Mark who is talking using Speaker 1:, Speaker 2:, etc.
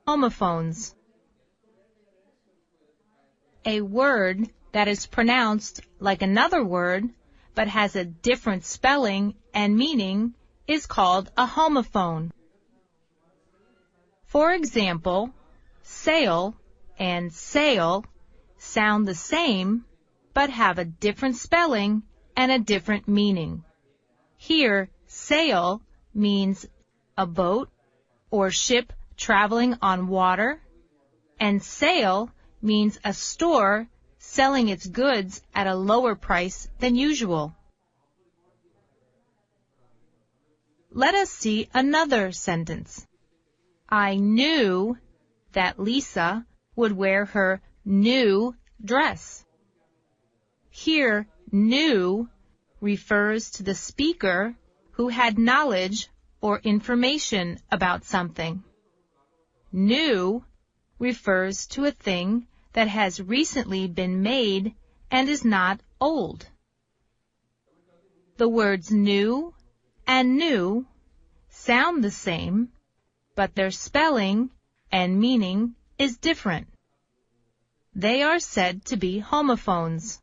Speaker 1: homophones. A word that is pronounced like another word but has a different spelling and meaning is called a homophone. For example, sail and sail sound the same but have a different spelling and a different meaning. Here, sail means a boat or ship traveling on water, and sale means a store selling its goods at a lower price than usual. Let us see another sentence. I knew that Lisa would wear her new dress. Here, knew refers to the speaker who had knowledge or information about something. New refers to a thing that has recently been made and is not old. The words new and new sound the same, but their spelling and meaning is different. They are said to be homophones.